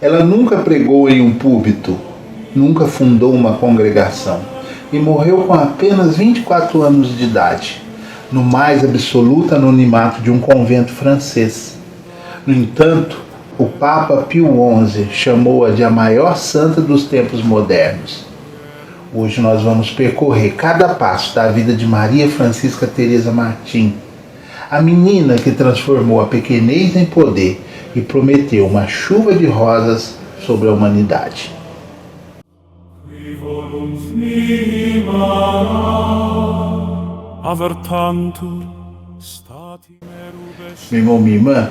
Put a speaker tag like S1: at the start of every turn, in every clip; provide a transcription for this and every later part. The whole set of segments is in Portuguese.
S1: Ela nunca pregou em um púlpito, nunca fundou uma congregação e morreu com apenas 24 anos de idade, no mais absoluto anonimato de um convento francês. No entanto, o Papa Pio XI chamou-a de a maior santa dos tempos modernos. Hoje nós vamos percorrer cada passo da vida de Maria Francisca Teresa Martim, a menina que transformou a pequenez em poder e prometeu uma chuva de rosas sobre a humanidade. Meu irmão, minha irmã,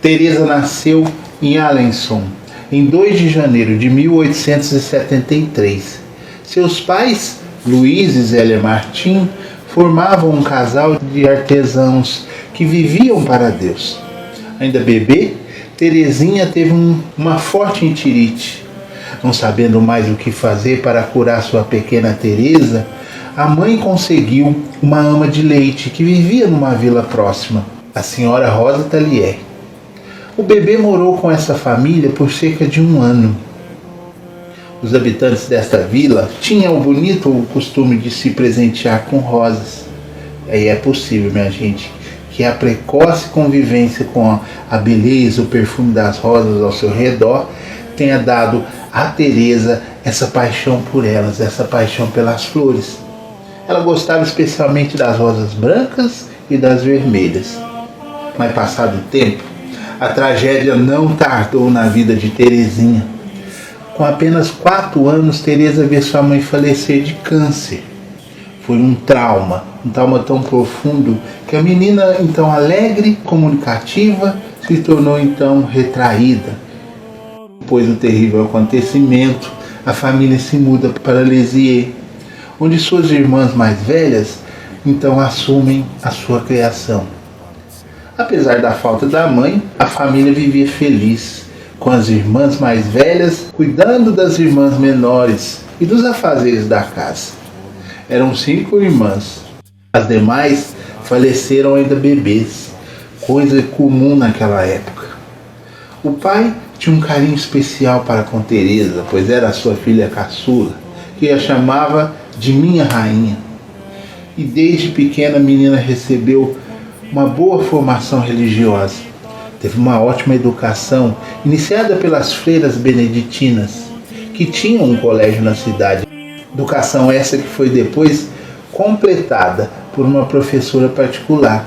S1: Teresa nasceu em Alençon, em 2 de janeiro de 1873. Seus pais, Luiz e Zélia Martim, formavam um casal de artesãos que viviam para Deus. Ainda bebê, Terezinha teve uma forte enterite. Não sabendo mais o que fazer para curar sua pequena Teresa, a mãe conseguiu uma ama de leite que vivia numa vila próxima, a senhora Rosa Talier. O bebê morou com essa família por cerca de 1 ano. Os habitantes desta vila tinham o bonito costume de se presentear com rosas. Aí é possível, minha gente, que a precoce convivência com a beleza, o perfume das rosas ao seu redor tenha dado a Teresa essa paixão por elas, essa paixão pelas flores. Ela gostava especialmente das rosas brancas e das vermelhas. Mas passado o tempo, a tragédia não tardou na vida de Terezinha. Com apenas 4 anos, Teresa vê sua mãe falecer de câncer. Foi um trauma tão profundo que a menina, então alegre, comunicativa, se tornou então retraída. Depois do terrível acontecimento, a família se muda para Lisieux, onde suas irmãs mais velhas então assumem a sua criação. Apesar da falta da mãe, a família vivia feliz, com as irmãs mais velhas cuidando das irmãs menores e dos afazeres da casa. Eram 5 irmãs. As demais faleceram ainda bebês, coisa comum naquela época. O pai tinha um carinho especial para com Teresa, pois era a sua filha caçula, que a chamava de minha rainha. E desde pequena a menina recebeu uma boa formação religiosa. Teve uma ótima educação, iniciada pelas freiras beneditinas, que tinham um colégio na cidade. Educação essa que foi depois completada por uma professora particular.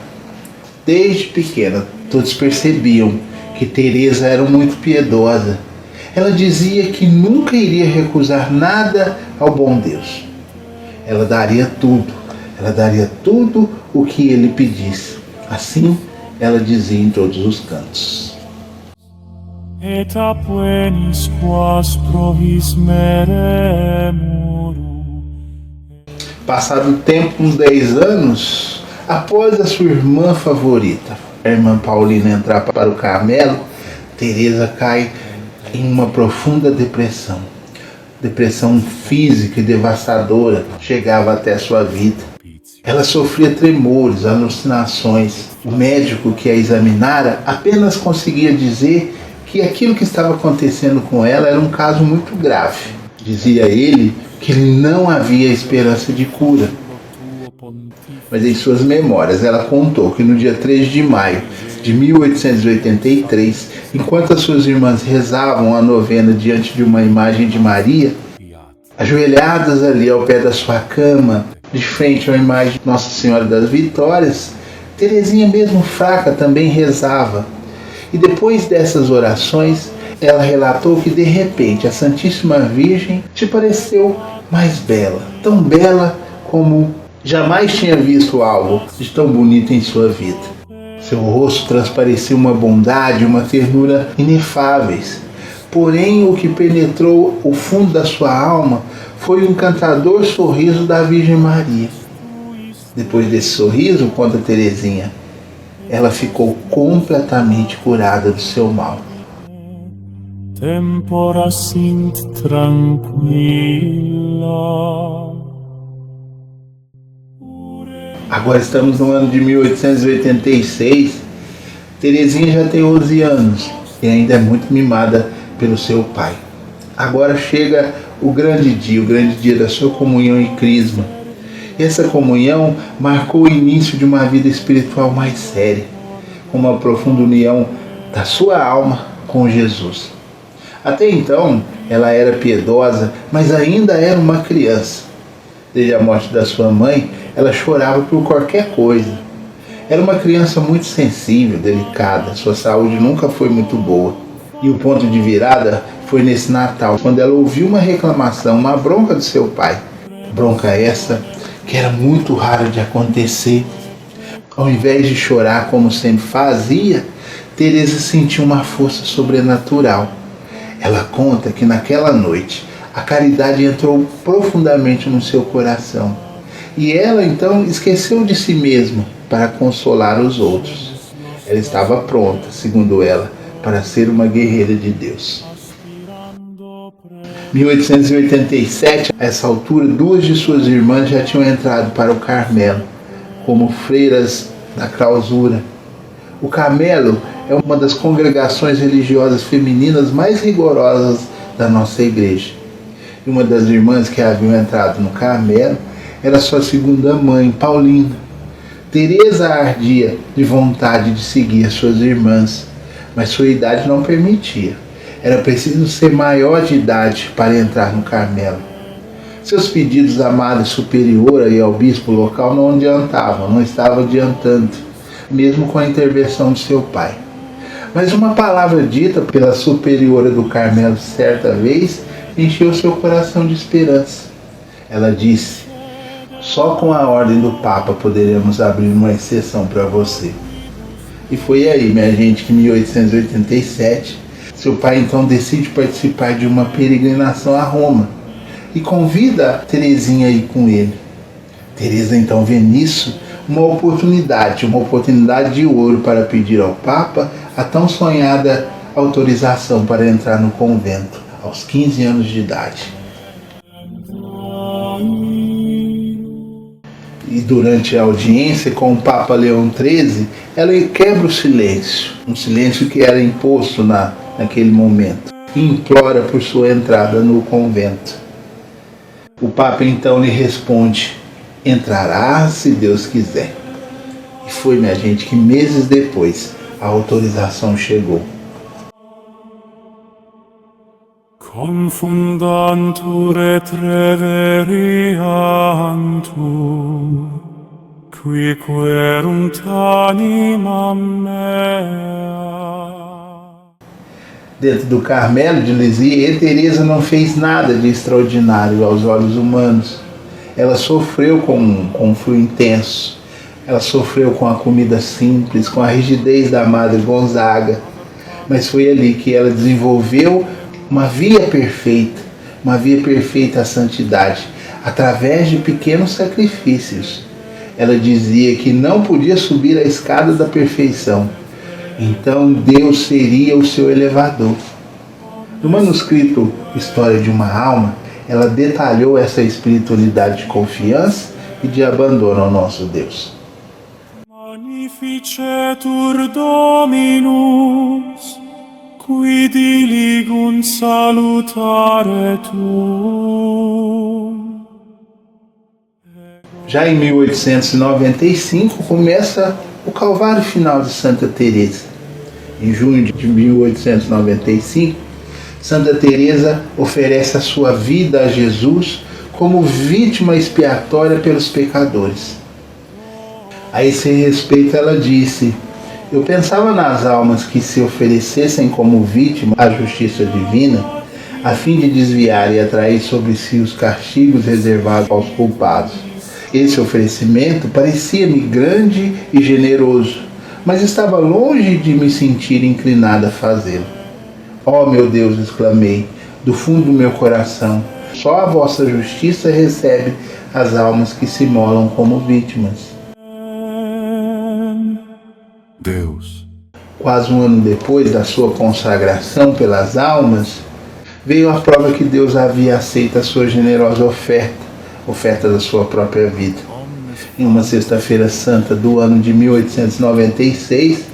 S1: Desde pequena, todos percebiam que Teresa era muito piedosa. Ela dizia que nunca iria recusar nada ao bom Deus. Ela daria tudo o que ele pedisse. Assim, ela dizia em todos os cantos. Et apuenis quas provis mere muru. Passado o tempo, uns 10 anos, após a sua irmã favorita, a irmã Paulina, entrar para o Carmelo, Teresa cai em uma profunda depressão. Depressão física e devastadora chegava até a sua vida. Ela sofria tremores, alucinações. O médico que a examinara apenas conseguia dizer que aquilo que estava acontecendo com ela era um caso muito grave. Dizia ele que não havia esperança de cura. Mas em suas memórias ela contou que no dia 3 de maio de 1883, enquanto as suas irmãs rezavam a novena diante de uma imagem de Maria, ajoelhadas ali ao pé da sua cama, de frente à imagem de Nossa Senhora das Vitórias, Terezinha, mesmo fraca, também rezava. E depois dessas orações, ela relatou que de repente a Santíssima Virgem te pareceu mais bela, tão bela como jamais tinha visto algo de tão bonito em sua vida. Seu rosto transparecia uma bondade, uma ternura inefáveis. Porém, o que penetrou o fundo da sua alma foi o encantador sorriso da Virgem Maria. Depois desse sorriso, conta Terezinha, ela ficou completamente curada do seu mal. Tempora sint tranquilla. Agora estamos no ano de 1886. Terezinha já tem 11 anos e ainda é muito mimada pelo seu pai. Agora chega o grande dia da sua comunhão em Crisma. Essa comunhão marcou o início de uma vida espiritual mais séria, com uma profunda união da sua alma com Jesus. Até então, ela era piedosa, mas ainda era uma criança. Desde a morte da sua mãe, ela chorava por qualquer coisa. Era uma criança muito sensível, delicada, sua saúde nunca foi muito boa. E o ponto de virada foi nesse Natal, quando ela ouviu uma reclamação, uma bronca do seu pai. Bronca essa que era muito rara de acontecer. Ao invés de chorar como sempre fazia, Teresa sentiu uma força sobrenatural. Ela conta que naquela noite a caridade entrou profundamente no seu coração. E ela então esqueceu de si mesma para consolar os outros. Ela estava pronta, segundo ela, para ser uma guerreira de Deus. Em 1887, a essa altura, 2 de suas irmãs já tinham entrado para o Carmelo, como freiras da clausura. O Carmelo é uma das congregações religiosas femininas mais rigorosas da nossa igreja. E uma das irmãs que haviam entrado no Carmelo era sua segunda mãe, Paulina. Teresa ardia de vontade de seguir suas irmãs, mas sua idade não permitia. Era preciso ser maior de idade para entrar no Carmelo. Seus pedidos à Madre Superiora e ao bispo local não adiantavam, não estavam adiantando, mesmo com a intervenção de seu pai. Mas uma palavra dita pela Superiora do Carmelo certa vez encheu seu coração de esperança. Ela disse: "Só com a ordem do Papa poderemos abrir uma exceção para você." E foi aí, minha gente, que em 1887, seu pai então decide participar de uma peregrinação a Roma e convida a Teresinha a ir com ele. Teresa então vê nisso uma oportunidade de ouro para pedir ao Papa a tão sonhada autorização para entrar no convento, aos 15 anos de idade. E durante a audiência com o Papa Leão XIII, ela quebra o silêncio, um silêncio que era imposto naquele momento, e implora por sua entrada no convento. O Papa então lhe responde: "Entrará se Deus quiser." E foi, minha gente, que meses depois a autorização chegou.
S2: Confundantur et reveriantur, qui querunt animam mea.
S1: Dentro do Carmelo de Lisieux, Teresa não fez nada de extraordinário aos olhos humanos. Ela sofreu com um frio intenso. Ela sofreu com a comida simples, com a rigidez da Madre Gonzaga. Mas foi ali que ela desenvolveu uma via perfeita à santidade, através de pequenos sacrifícios. Ela dizia que não podia subir a escada da perfeição, então Deus seria o seu elevador. No manuscrito História de uma Alma, ela detalhou essa espiritualidade de confiança e de abandono ao nosso Deus.
S2: Magnificetur Dominus, qui diligunt salutare tuum.
S1: Já em 1895 começa o Calvário Final de Santa Teresa. Em junho de 1895, Santa Teresa oferece a sua vida a Jesus como vítima expiatória pelos pecadores. A esse respeito ela disse: "Eu pensava nas almas que se oferecessem como vítima à justiça divina, a fim de desviar e atrair sobre si os castigos reservados aos culpados. Esse oferecimento parecia-me grande e generoso, mas estava longe de me sentir inclinada a fazê-lo. Ó meu Deus", exclamei, do fundo do meu coração, "só a vossa justiça recebe as almas que se molam como vítimas."
S2: Deus.
S1: Quase um ano depois da sua consagração pelas almas, veio a prova que Deus havia aceito a sua generosa oferta da sua própria vida. Em uma sexta-feira santa do ano de 1896,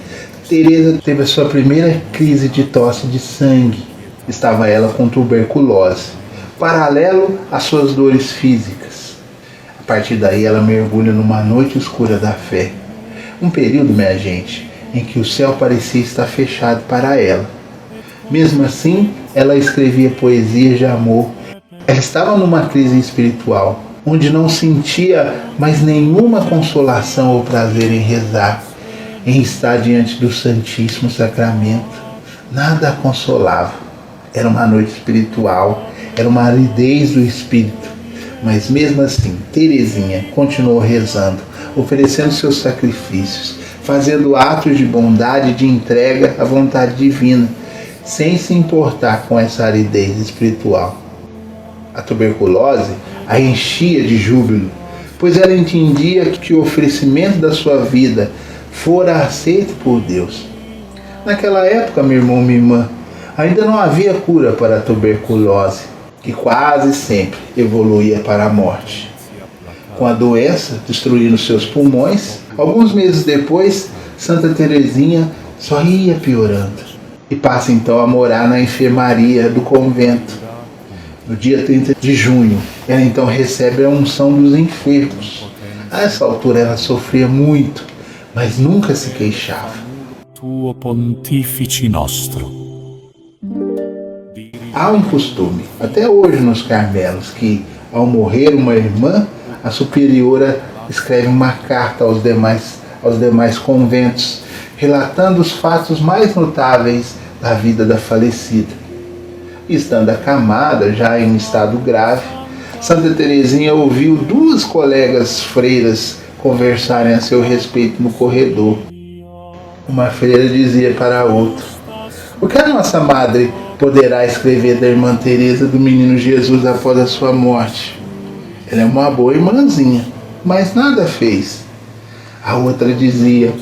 S1: Teresa teve a sua primeira crise de tosse de sangue. estava ela com tuberculose, paralelo às suas dores físicas. A partir daí ela mergulha numa noite escura da fé. Um período, minha gente, em que o céu parecia estar fechado para ela. Mesmo assim, ela escrevia poesias de amor. Ela estava numa crise espiritual, onde não sentia mais nenhuma consolação ou prazer em rezar, em estar diante do Santíssimo Sacramento. Nada a consolava. Era uma noite espiritual, era uma aridez do espírito. Mas mesmo assim, Teresinha continuou rezando, oferecendo seus sacrifícios, fazendo atos de bondade e de entrega à vontade divina, sem se importar com essa aridez espiritual. A tuberculose a enchia de júbilo, pois ela entendia que o oferecimento da sua vida fora aceito por Deus. Naquela época, meu irmão, minha irmã, ainda não havia cura para a tuberculose, que quase sempre evoluía para a morte. Com a doença destruindo seus pulmões, alguns meses depois, Santa Teresinha só ia piorando e passa então a morar na enfermaria do convento. No dia 30 de junho, ela então recebe a unção dos enfermos. A essa altura ela sofria muito, mas nunca se queixava.
S2: Tuo pontifici nostro.
S1: Há um costume, até hoje nos Carmelos, que ao morrer uma irmã, a superiora escreve uma carta aos demais conventos, relatando os fatos mais notáveis da vida da falecida. Estando acamada, já em um estado grave, Santa Teresinha ouviu duas colegas freiras conversarem a seu respeito no corredor. Uma freira dizia para a outra: "O que a nossa madre poderá escrever da irmã Teresa do Menino Jesus após a sua morte? Ela é uma boa irmãzinha, mas nada fez." A outra dizia: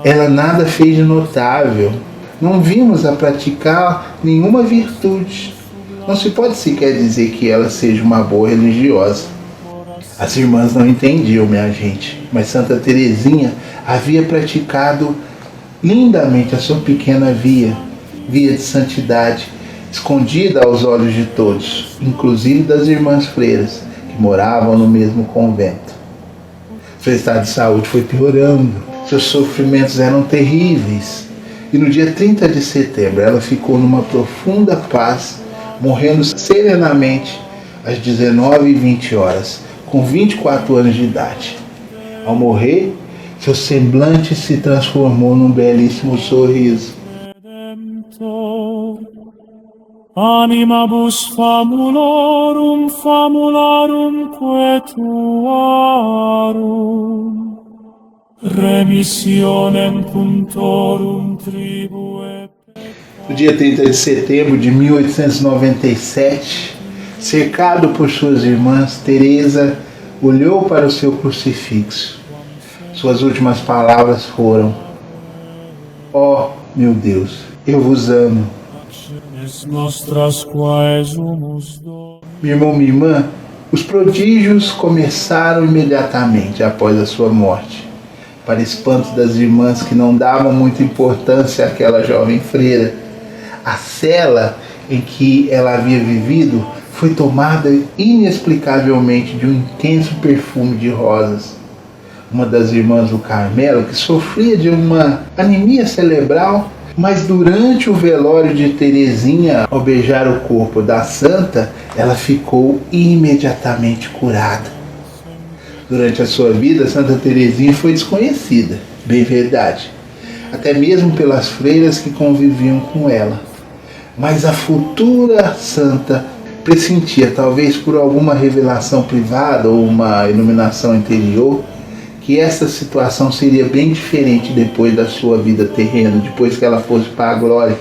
S1: "Ela nada fez de notável. Não vimos a praticar nenhuma virtude. Não se pode sequer dizer que ela seja uma boa religiosa." As irmãs não entendiam, minha gente, mas Santa Teresinha havia praticado lindamente a sua pequena via de santidade, escondida aos olhos de todos, inclusive das irmãs freiras, que moravam no mesmo convento. Seu estado de saúde foi piorando, seus sofrimentos eram terríveis, e no dia 30 de setembro ela ficou numa profunda paz, morrendo serenamente às 19h20, com 24 anos de idade. Ao morrer, seu semblante se transformou num belíssimo sorriso.
S2: Animabus famularum quetuarum, remissionem puntorum tribue.
S1: No dia 30 de setembro de 1897, cercado por suas irmãs, Teresa olhou para o seu crucifixo. Suas últimas palavras foram: "Ó, meu Deus, eu vos amo." Meu irmão, minha irmã, os prodígios começaram imediatamente após a sua morte. Para espanto das irmãs que não davam muita importância àquela jovem freira, a cela em que ela havia vivido foi tomada inexplicavelmente de um intenso perfume de rosas. Uma das irmãs do Carmelo, que sofria de uma anemia cerebral, mas durante o velório de Teresinha, ao beijar o corpo da santa, ela ficou imediatamente curada. Durante a sua vida, Santa Teresinha foi desconhecida, bem verdade, até mesmo pelas freiras que conviviam com ela. Mas a futura santa pressentia, talvez por alguma revelação privada ou uma iluminação interior, que essa situação seria bem diferente depois da sua vida terrena, depois que ela fosse para a glória.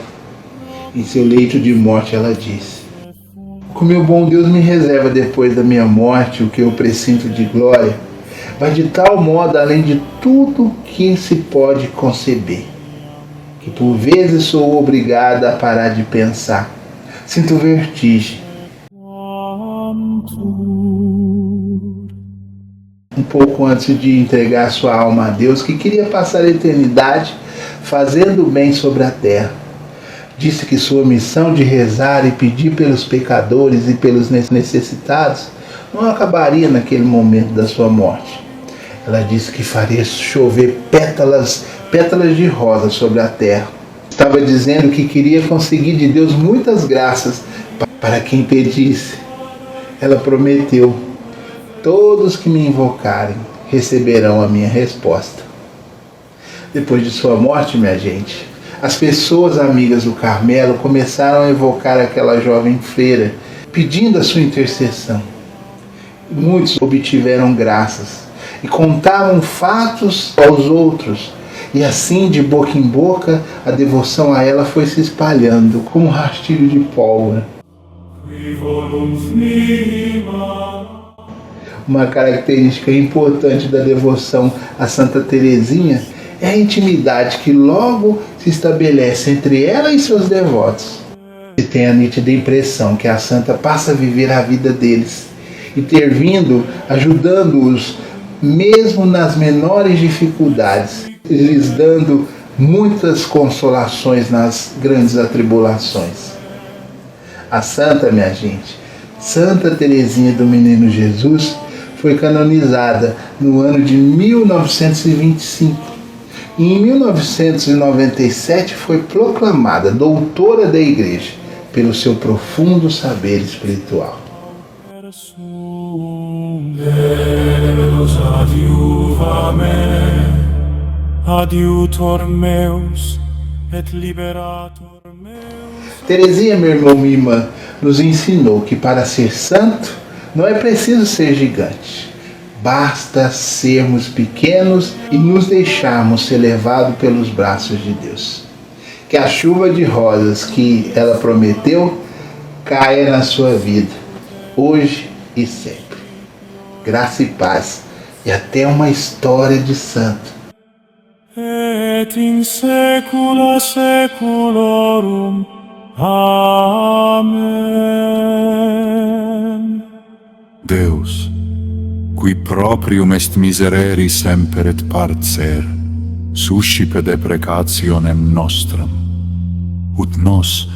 S1: Em seu leito de morte ela disse: "O que o meu bom Deus me reserva depois da minha morte, o que eu presinto de glória, vai de tal modo além de tudo que se pode conceber, que por vezes sou obrigada a parar de pensar. Sinto vertigem." Um pouco antes de entregar sua alma a Deus, que queria passar a eternidade fazendo o bem sobre a terra. Disse que sua missão de rezar e pedir pelos pecadores e pelos necessitados não acabaria naquele momento da sua morte. Ela disse que faria chover pétalas de rosa sobre a terra. Estava dizendo que queria conseguir de Deus muitas graças para quem pedisse. Ela prometeu: todos que me invocarem receberão a minha resposta. Depois de sua morte, minha gente, as pessoas amigas do Carmelo começaram a invocar aquela jovem freira, pedindo a sua intercessão. Muitos obtiveram graças e contavam fatos aos outros, e assim, de boca em boca, a devoção a ela foi se espalhando como um rastilho de pólvora. Uma característica importante da devoção a Santa Teresinha é a intimidade que logo se estabelece entre ela e seus devotos. Se tem a nítida impressão que a santa passa a viver a vida deles, intervindo, ajudando-os, mesmo nas menores dificuldades, lhes dando muitas consolações nas grandes atribulações. A santa, minha gente, Santa Teresinha do Menino Jesus, foi canonizada no ano de 1925. E em 1997 foi proclamada doutora da Igreja pelo seu profundo saber espiritual.
S2: Adiutor meus et liberator meus.
S1: Teresinha, meu irmão, minha irmã, nos ensinou que para ser santo não é preciso ser gigante. Basta sermos pequenos e nos deixarmos ser levados pelos braços de Deus. Que a chuva de rosas que ela prometeu caia na sua vida, hoje e sempre. Graça e paz, e até uma história de santo.
S2: Et in saecula saeculorum. Amen.
S3: Deus, qui proprium est miserere semper et parcer, suscipe deprecationem nostram, ut nos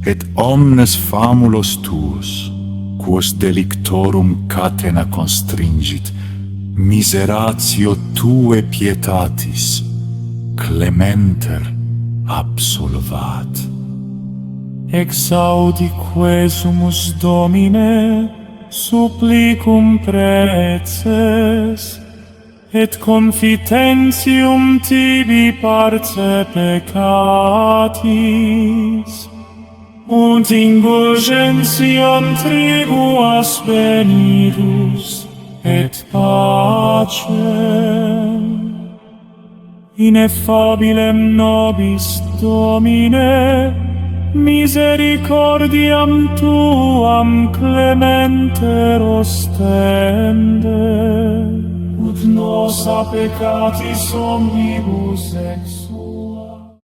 S3: et omnes famulos tuos, quos delictorum catena constringit, miseratio tue pietatis, clementer absolvat.
S2: Exaudi quesumus Domine, supplicum preces, et confitentium tibi parce peccatis, und indulgentiam tribuas benidus, et pacem. Ineffabilem nobis Domine, misericordiam tuam clementer ostende, ut nos a peccatis omnibus ex